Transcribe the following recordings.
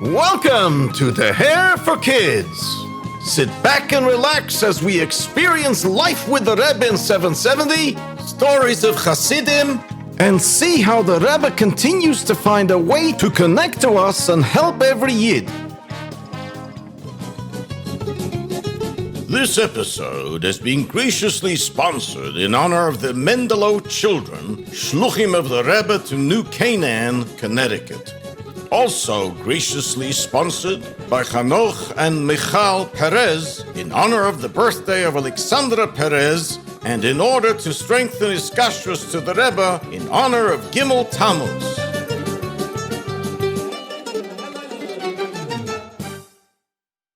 Welcome to The Hair for Kids. Sit back and relax as we experience life with the Rebbe in 770, stories of Chassidim, and see how the Rebbe continues to find a way to connect to us and help every Yid. This episode has been graciously sponsored in honor of the Mendel children, Shluchim of the Rebbe to New Canaan, Connecticut. Also graciously sponsored by Hanoch and Michal Perez in honor of the birthday of Alexandra Perez and in order to strengthen his kashrus to the Rebbe in honor of Gimel Tammuz.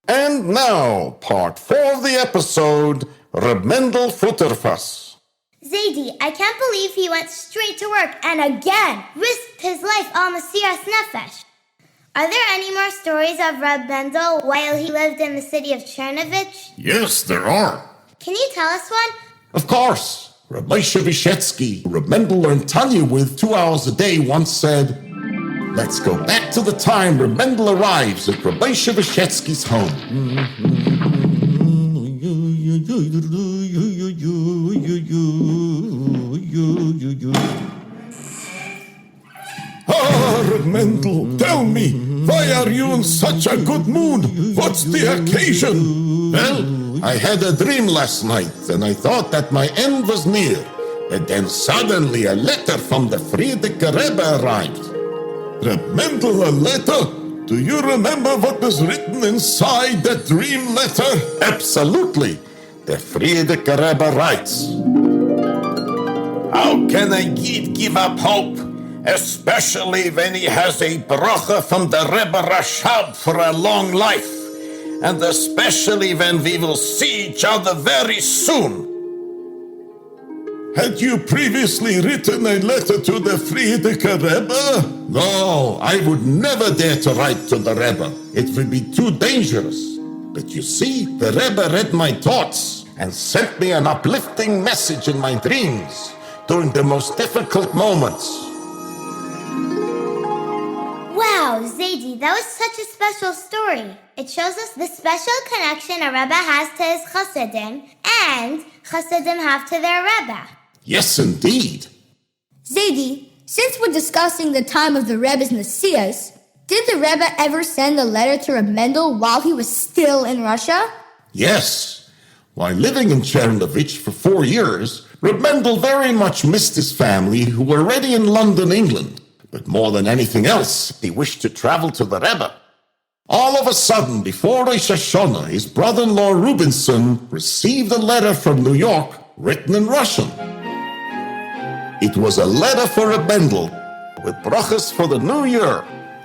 And now, part 4 of the episode, Reb Mendel Futerfas. Zaidi, I can't believe he went straight to work and again risked his life al Mesiras Nefesh. Are there any more stories of Reb Mendel while he lived in the city of Chernovich? Yes, there are. Can you tell us one? Of course. Rabbi Shevishetsky, who Reb Mendel learned Tanya with 2 hours a day, once said, "Let's go back to the time Reb Mendel arrives at Rabbi Shevishetsky's home. Ah, Reb Mendel, tell me, why are you in such a good mood? What's the occasion?" "Well, I had a dream last night, and I thought that my end was near. But then suddenly a letter from the Frierdiker Rebbe arrived." "Reb Mendel, a letter? Do you remember what was written inside that dream letter?" "Absolutely. The Frierdiker Rebbe writes, How can a Yid give up hope, especially when he has a bracha from the Rebbe Rashab for a long life, and especially when we will see each other very soon?" "Had you previously written a letter to the Frierdiker Rebbe?" "No, I would never dare to write to the Rebbe. It would be too dangerous. But you see, the Rebbe read my thoughts and sent me an uplifting message in my dreams during the most difficult moments." Wow, Zaidi, that was such a special story. It shows us the special connection a Rebbe has to his Chassidim and Chassidim have to their Rebbe. Yes, indeed. Zaidi, since we're discussing the time of the Rebbe's Messias, did the Rebbe ever send a letter to Reb Mendel while he was still in Russia? Yes. While living in Chernovich for 4 years, Reb Mendel very much missed his family who were already in London, England. But more than anything else, he wished to travel to the Rebbe. All of a sudden, before Rosh Hashanah, his brother-in-law Rubinson received a letter from New York written in Russian. It was a letter for Reb Mendel with brachas for the new year,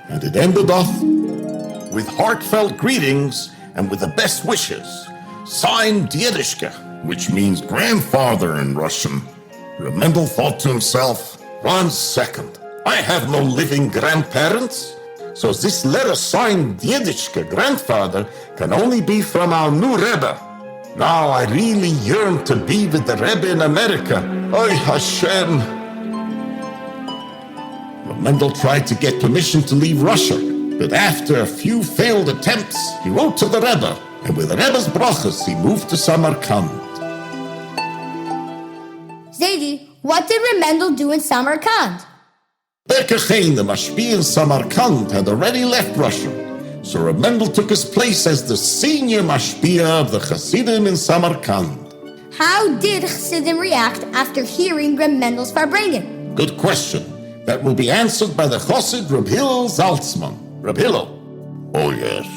and it ended off with heartfelt greetings and with the best wishes, signed Diedishke, which means grandfather in Russian. Reb Mendel thought to himself, 1 second, I have no living grandparents, so this letter signed Diedishke, grandfather, can only be from our new Rebbe. Now I really yearn to be with the Rebbe in America. Oy Hashem! Reb Mendel tried to get permission to leave Russia, but after a few failed attempts, he wrote to the Rebbe, and with the Rebbe's brachas, he moved to Samarkand. Zaidi, what did Reb Mendel do in Samarkand? Berkechein, the mashpia in Samarkand, had already left Russia, so Reb Mendel took his place as the senior mashpia of the Chassidim in Samarkand. How did Chassidim react after hearing Reb Mendel's Farbrengen? Good question. That will be answered by the Chossid Reb Hillel Zaltzman. Reb Hillel. Oh yes,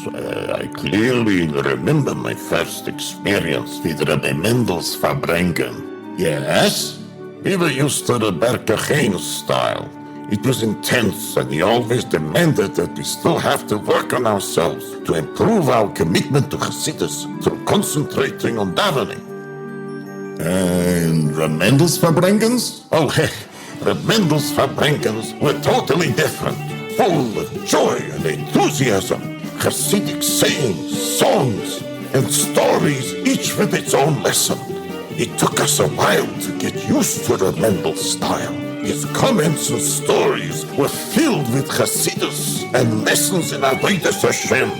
I clearly remember my first experience with Rabbi Mendel's Farbrengen. Yes? We were used to the Berkechein style. It was intense, and he always demanded that we still have to work on ourselves to improve our commitment to Chassidus through concentrating on davening. And Reb Mendel's Farbrengens? Oh, Reb Mendel's Farbrengens were totally different, full of joy and enthusiasm, Chassidic sayings, songs, and stories, each with its own lesson. It took us a while to get used to Reb Mendel's style. His comments and stories were filled with Chassidus and lessons in Avodas Hashem.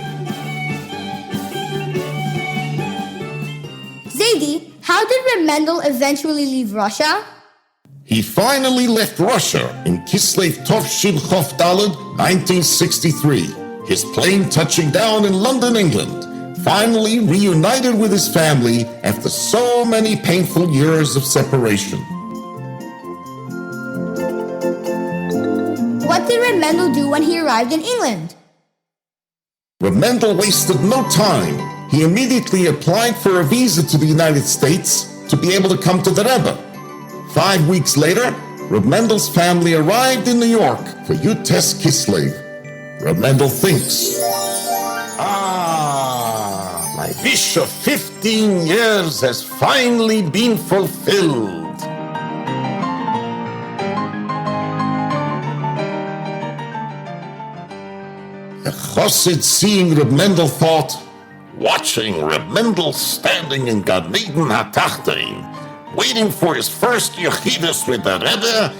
Zadie, how did Reb Mendel eventually leave Russia? He finally left Russia in Kislev Tovshin Chof Daled, 1963, his plane touching down in London, England, finally reunited with his family after so many painful years of separation. What did Reb Mendel do when he arrived in England? Reb Mendel wasted no time. He immediately applied for a visa to the United States to be able to come to the Rebbe. 5 weeks later, Reb Mendel's family arrived in New York for Yud Tes Kislev. Reb Mendel thinks, my wish of 15 years has finally been fulfilled. A Chossid seeing Reb Mendel thought, Watching Reb Mendel standing in Gan Eden HaTachtein, waiting for his first Yechidus with the Rebbe,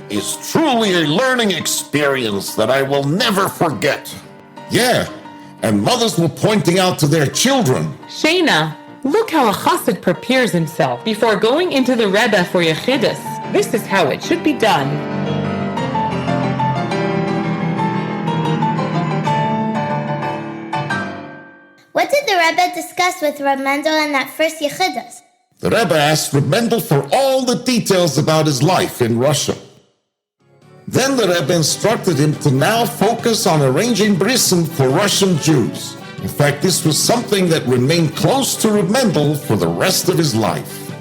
is truly a learning experience that I will never forget. yeah, and mothers were pointing out to their children, Shayna, look how a Chossid prepares himself before going into the Rebbe for Yechidus. This is how it should be done. What did the Rebbe discuss with Reb Mendel in that first Yechidus? the Rebbe asked Reb Mendel for all the details about his life in Russia. Then the Rebbe instructed him to now focus on arranging brisim for Russian Jews. In fact, this was something that remained close to Reb Mendel for the rest of his life.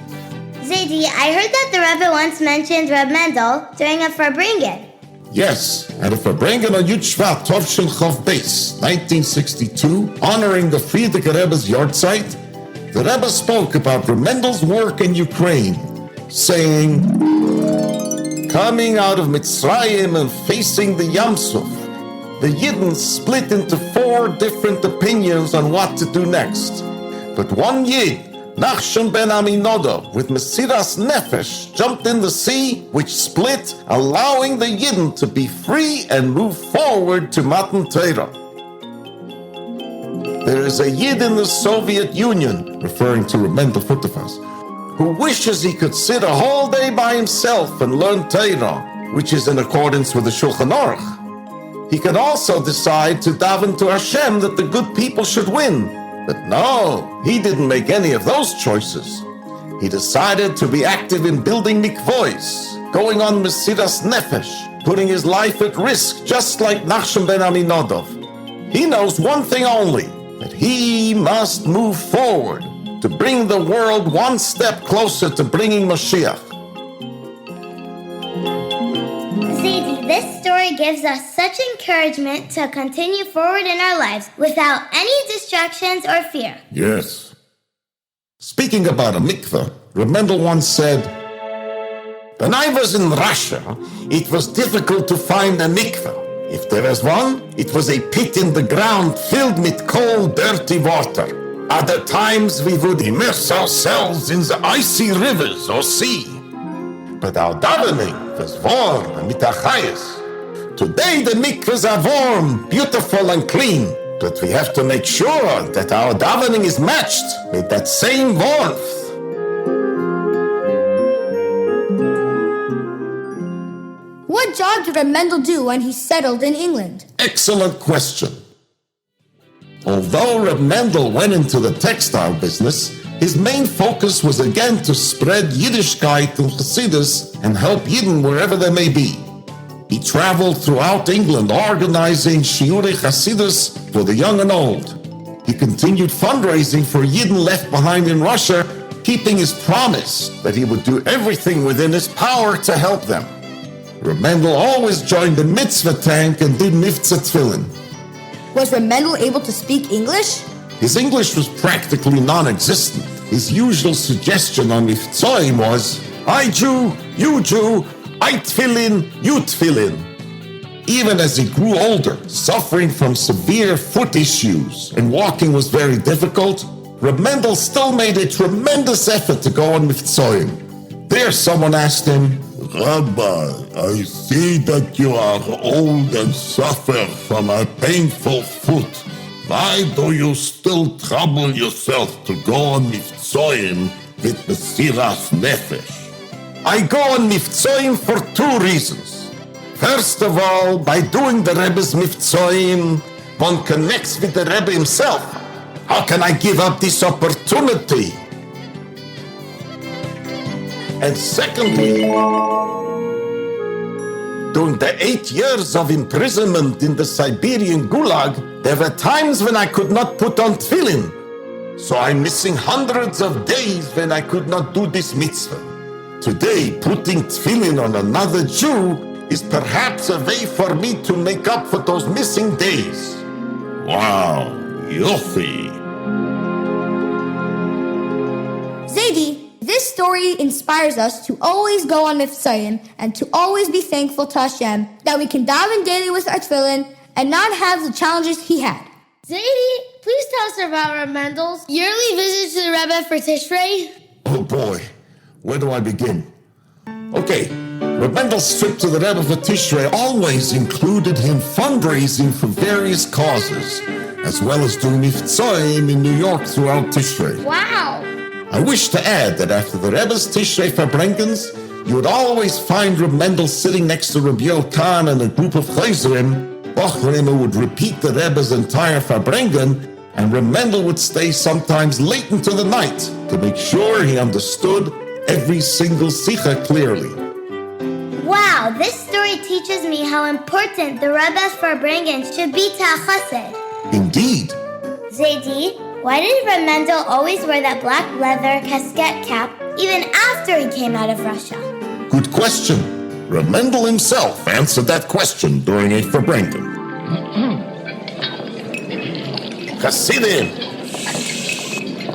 Zadie, I heard that the Rebbe once mentioned Reb Mendel during a Farbringen. Yes, at a Farbringen on Yud Shvat Tovshin Chof Beis, 1962, honoring the Frierdiker Rebbe's yahrzeit, the Rebbe spoke about Reb Mendel's work in Ukraine, saying, coming out of Mitzrayim and facing the Yam Suf, the Yidden split into 4 different opinions on what to do next. But one Yid, Nachshon ben Aminodov, with Mesiras Nefesh, jumped in the sea, which split, allowing the Yidden to be free and move forward to Matan Torah. There is a Yid in the Soviet Union, referring to Mendel Futerfas, who wishes he could sit a whole day by himself and learn Torah, which is in accordance with the Shulchan Aruch. He can also decide to daven to Hashem that the good people should win. But no, he didn't make any of those choices. He decided to be active in building mikvois, going on Mesiras Nefesh, putting his life at risk just like Nachshon ben Aminodov. He knows one thing only, that he must move forward to bring the world one step closer to bringing Mashiach. Zadie, this story gives us such encouragement to continue forward in our lives without any distractions or fear. Yes. Speaking about a mikveh, Reb Mendel once said, when I was in Russia, it was difficult to find a mikveh. If there was one, it was a pit in the ground filled with cold, dirty water. Other times we would immerse ourselves in the icy rivers or sea. But our davening was warm and mitachayis. Today the mikvahs are warm, beautiful and clean. But we have to make sure that our davening is matched with that same warmth. What job did Reb Mendel do when he settled in England? Excellent question. Although Reb Mendel went into the textile business, his main focus was again to spread Yiddishkeit and Chassidus and help Yidden wherever they may be. He traveled throughout England organizing Shiurei Chassidus for the young and old. He continued fundraising for Yidden left behind in Russia, keeping his promise that he would do everything within his power to help them. Reb Mendel always joined the mitzvah tank and did mivtzah tefillin. Was Reb Mendel able to speak English? His English was practically non-existent. His usual suggestion on mivtzoim was, I Jew, you Jew, I tefillin, you tefillin. Even as he grew older, suffering from severe foot issues and walking was very difficult, Reb Mendel still made a tremendous effort to go on mivtzoim. There someone asked him, Rabbi, I see that you are old and suffer from a painful foot. Why do you still trouble yourself to go on Mivtzoim with Mesiras Nefesh? I go on Mivtzoim for two reasons. First of all, by doing the Rebbe's Mivtzoim, one connects with the Rebbe himself. How can I give up this opportunity? And secondly, during the 8 years of imprisonment in the Siberian Gulag, there were times when I could not put on tefillin. So I'm missing hundreds of days when I could not do this mitzvah. Today, putting tefillin on another Jew is perhaps a way for me to make up for those missing days. Wow, Yofi. Zaidi, this story inspires us to always go on Mifsayim and to always be thankful to Hashem that we can daven daily with our tefillin and not have the challenges he had. Zaidi, please tell us about Reb Mendel's yearly visit to the Rebbe for Tishrei. Oh boy, where do I begin? Okay, Reb Mendel's trip to the Rebbe for Tishrei always included him fundraising for various causes, as well as doing Miftzoim in New York throughout Tishrei. Wow! I wish to add that after the Rebbe's Tishrei Farbrengens, you would always find Reb Mendel sitting next to Reb Yoel Kahn and a group of Chayzerim. Bochrim would repeat the Rebbe's entire Farbrengen, and Reb Mendel would stay sometimes late into the night to make sure he understood every single Sikha clearly. Wow, this story teaches me how important the Rebbe's Farbrengen should be to a Chossid. Indeed. Zaidi, why did Reb Mendel always wear that black leather casquette cap even after he came out of Russia? Good question. Reb Mendel himself answered that question during a Farbrengen. Chassidim,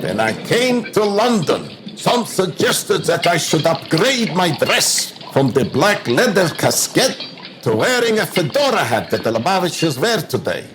when I came to London, some suggested that I should upgrade my dress from the black leather casquette to wearing a fedora hat that the Lubavitchers wear today.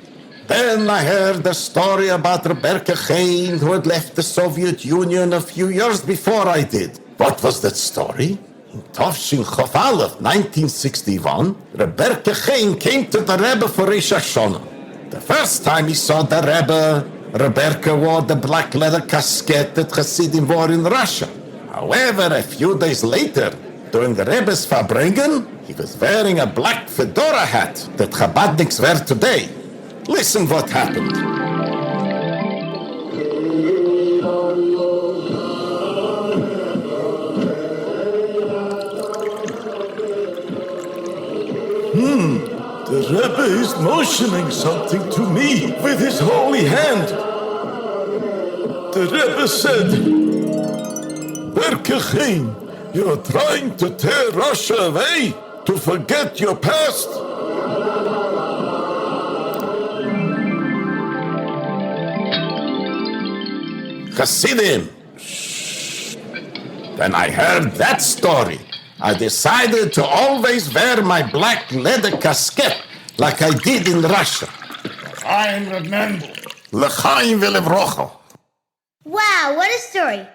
Then I heard the story about Rebecca Chaim, who had left the Soviet Union a few years before I did. What was that story? In Tovshin Chof Aleph, 1961, Rebecca Chaim came to the Rebbe for Rosh Hashanah. The first time he saw the Rebbe, Rebecca wore the black leather casquette that Chassidim wore in Russia. However, a few days later, during the Rebbe's Farbrengen, he was wearing a black fedora hat that Chabadniks wear today. Listen what happened. The Rebbe is motioning something to me with his holy hand. The Rebbe said, Berkechin, you're trying to tear Russia away to forget your past. Chassidim. When I heard that story, I decided to always wear my black leather casquette like I did in Russia. I'm Reb Mendel. L'chaim v'levrocha. Wow, what a story.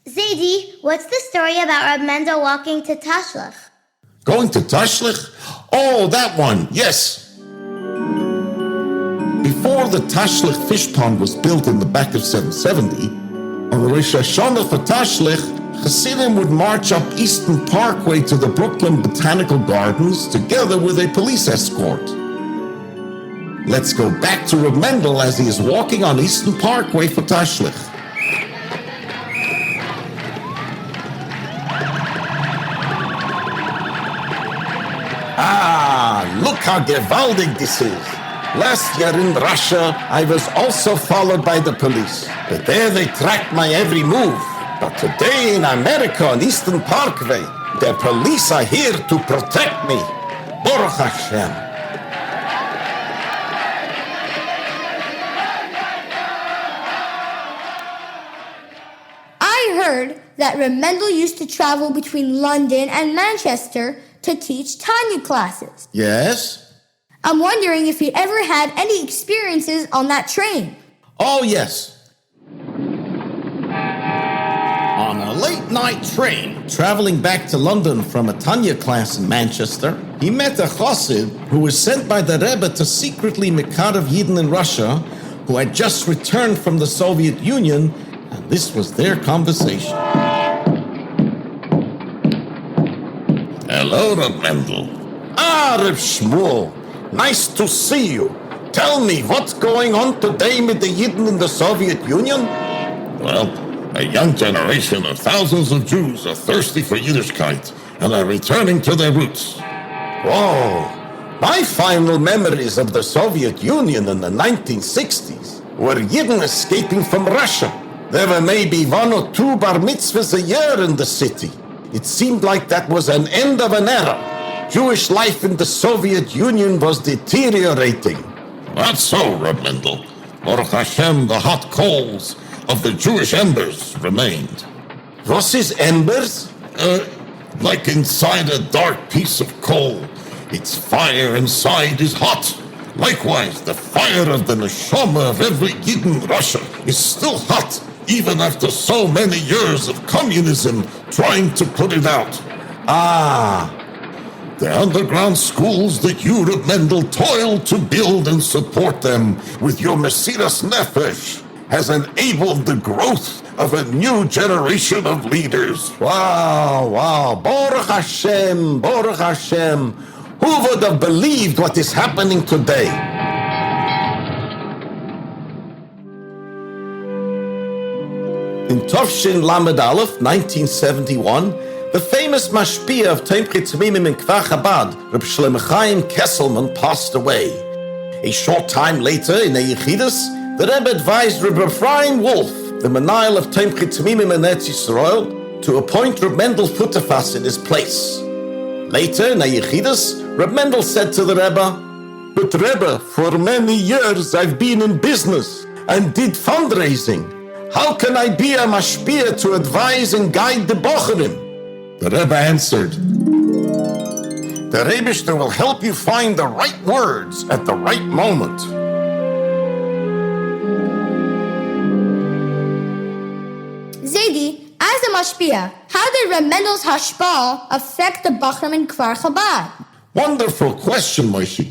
Zaidi, what's the story about Reb Mendel walking to Tashlich? Going to Tashlich? Oh, that one, yes. Before the Tashlich fish pond was built in the back of 770, on the Rosh Hashanah for Tashlich, Chassidim would march up Eastern Parkway to the Brooklyn Botanical Gardens together with a police escort. Let's go back to Reb Mendel as he is walking on Eastern Parkway for Tashlich. Ah, look how gewaldig this is. Last year in Russia, I was also followed by the police. But there they tracked my every move. But today in America on Eastern Parkway, the police are here to protect me. Baruch Hashem. I heard that Reb Mendel used to travel between London and Manchester to teach Tanya classes. Yes? I'm wondering if he ever had any experiences on that train. Oh, yes. On a late late-night train. Traveling back to London from a Tanya class in Manchester, he met a Chossid who was sent by the Rebbe to secretly Mekarev Yidden in Russia, who had just returned from the Soviet Union, and this was their conversation. Hello, Reb Mendel. Reb Shmuel, nice to see you. Tell me, what's going on today with the Yidden in the Soviet Union? Well, a young generation of thousands of Jews are thirsty for Yiddishkeit and are returning to their roots. Whoa. My final memories of the Soviet Union in the 1960s were Yidden escaping from Russia. There were maybe 1 or 2 bar mitzvahs a year in the city. It seemed like that was an end of an era. Jewish life in the Soviet Union was deteriorating. Not so, Reb Mendel. Baruch Hashem, the hot coals of the Jewish embers remained. What is embers? Like inside a dark piece of coal. Its fire inside is hot. Likewise, the fire of the neshama of every Yid in Russia is still hot, even after so many years of communism trying to put it out. The underground schools that you, Reb Mendel, toiled to build and support them with your Mesiras Nefesh has enabled the growth of a new generation of leaders. Wow. Baruch Hashem, Baruch Hashem. Who would have believed what is happening today? In Tovshin Lamed Aleph, 1971, the famous mashpia of Temchei Tzmimim in Kfar Chabad, Reb Shlomo Chaim Kesselman, passed away. A short time later, in a Yechidus, the Rebbe advised Reb Ephraim Wolf, the Menayel of Temchei Tzmimim in Eretz Yisrael, to appoint Reb Mendel Futerfas in his place. Later, in a Yechidus, Reb Mendel said to the Rebbe, "But Rebbe, for many years I've been in business and did fundraising. How can I be a mashpia to advise and guide the Bocherim?" The Rebbe answered, "The Rebishter will help you find the right words at the right moment." Zaidi, as a mashpia, how did Reb Mendel's hashpah affect the Bachram in Kfar Chabad? Wonderful question, Moshe.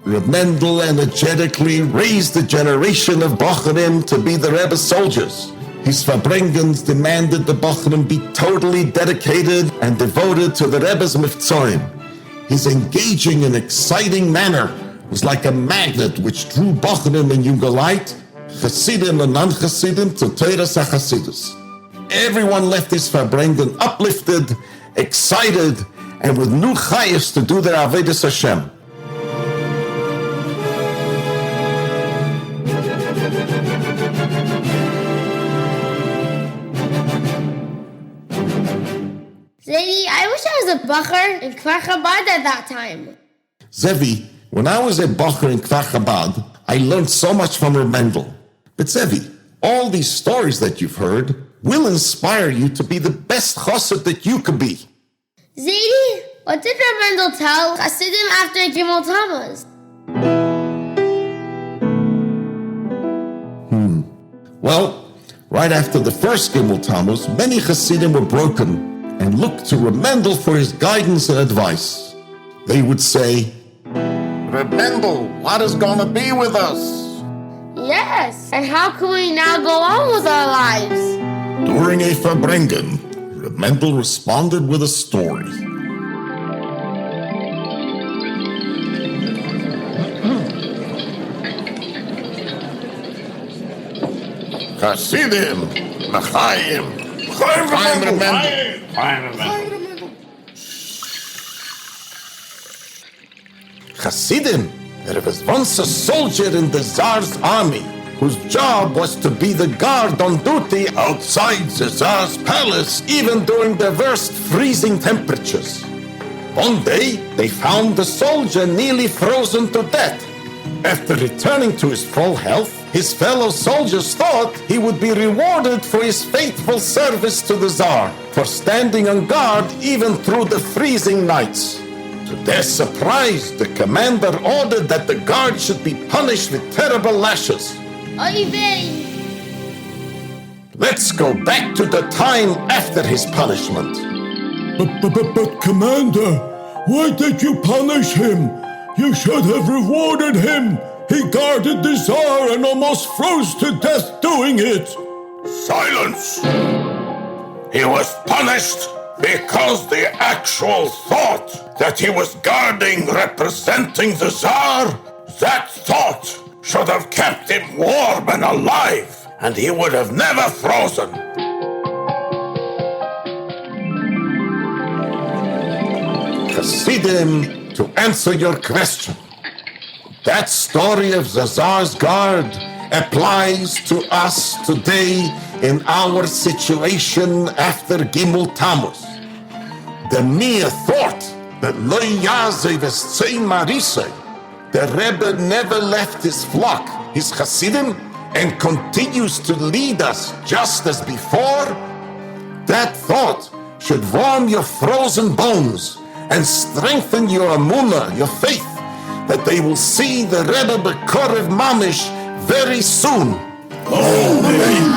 Reb Mendel energetically raised the generation of Bocherim to be the Rebbe's soldiers. His Farbrengens demanded the Bocherim be totally dedicated and devoted to the Rebbe's Mivtzoim. His engaging and exciting manner was like a magnet which drew Bocherim and Yungalite, Chassidim and non-Chassidim to Teiras HaChassidus. Everyone left his Farbrengen uplifted, excited, and with new chayas to do their Avodas Hashem. Zaidi, I wish I was a bacher in Kfar Chabad at that time. Zevi, when I was a Bacher in Kfar Chabad, I learned so much from Reb Mendel. But Zevi, all these stories that you've heard will inspire you to be the best chassid that you could be. Zaidi, what did Reb Mendel tell Chassidim after Gimel Tammuz? Well, right after the first Gimel Tammuz, many Chassidim were broken and looked to Reb Mendel for his guidance and advice. They would say, Reb Mendel, what is going to be with us? Yes, and how can we now go on with our lives? During a Farbrengen, Reb Mendel responded with a story. Chassidim, L'chaim, Chaim Reb Mendel. Chassidim, there was once a soldier in the Tsar's army whose job was to be the guard on duty outside the Tsar's palace even during the worst freezing temperatures. One day, they found the soldier nearly frozen to death. After returning to his full health, his fellow soldiers thought he would be rewarded for his faithful service to the Tsar, for standing on guard even through the freezing nights. To their surprise, the commander ordered that the guard should be punished with terrible lashes. Oy vey! Let's go back to the time after his punishment. But, Commander, why did you punish him? You should have rewarded him. He guarded the Tsar and almost froze to death doing it. Silence! He was punished because the actual thought that he was guarding representing the Tsar, that thought should have kept him warm and alive, and he would have never frozen. Chassidim, to answer your question, that story of the Tsar's guard applies to us today in our situation after Gimel Tammuz. The mere thought that Lo Yazev Essein Marisei, the Rebbe never left his flock, his Chassidim, and continues to lead us just as before, that thought should warm your frozen bones and strengthen your emunah, your faith, that they will see the Rebbe B'Korev Mamish very soon. Amen.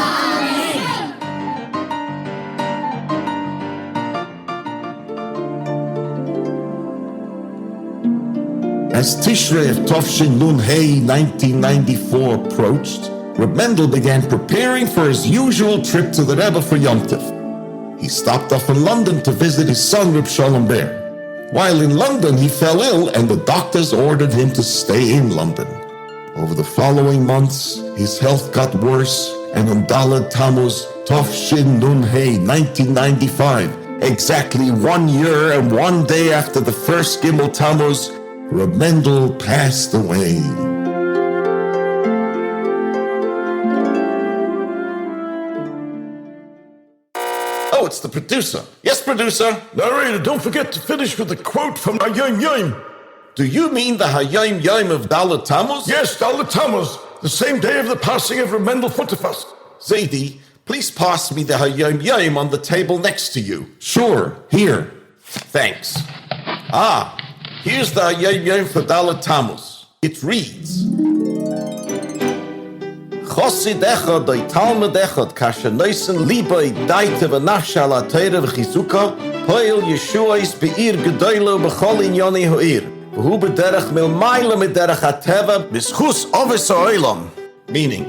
As Tishrei of Tovshin Nun Hey 1994 approached, Reb Mendel began preparing for his usual trip to the Rebbe for Yom Tov. He stopped off in London to visit his son Reb Shalom Ber. While in London, he fell ill and the doctors ordered him to stay in London. Over the following months, his health got worse, and on Daled Tammuz, Tovshin Nun Hey 1995, exactly 1 year and 1 day after the first Gimel Tammuz, Reb Mendel passed away. Oh, it's the producer. Yes, producer. Narrator, don't forget to finish with a quote from Hayom Yom. Do you mean the Hayom Yom of Daled Tammuz? Yes, Daled Tammuz, the same day of the passing of Mendel Futerfas. Zaidi, please pass me the Hayom Yom on the table next to you. Sure, here. Thanks. Here's the Hayom Yom for Daled Tammuz. It reads, Chossid echad oy talmud echad kasher noisen liboy daite v'nafsha la teire v'chizuka poil Yeshuais be'ir gedoylo b'chol inyoni ho'ir v'hu b'derech milmayla miderech hateva b'schus ovis ha'olam. Meaning,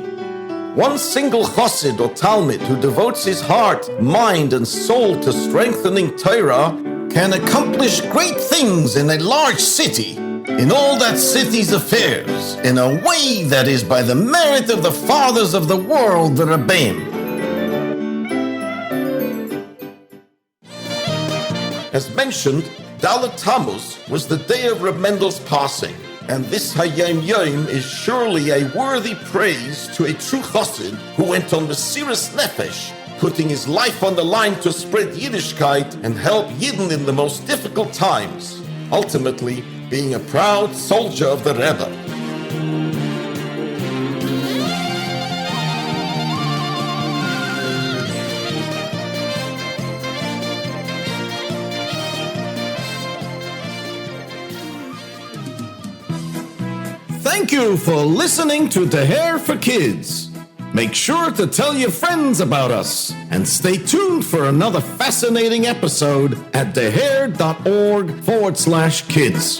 one single Chossid or Talmud who devotes his heart, mind, and soul to strengthening Torah can accomplish great things in a large city, in all that city's affairs, in a way that is by the merit of the fathers of the world, the Rebbeim. As mentioned, Daled Tammuz was the day of Reb Mendel's passing, and this Hayom Yom is surely a worthy praise to a true Chossid who went on Mesiras Nefesh, putting his life on the line to spread Yiddishkeit and help Yidden in the most difficult times, ultimately being a proud soldier of the Rebbe. Thank you for listening to Teher for Kids. Make sure to tell your friends about us and stay tuned for another fascinating episode at teher.org/kids.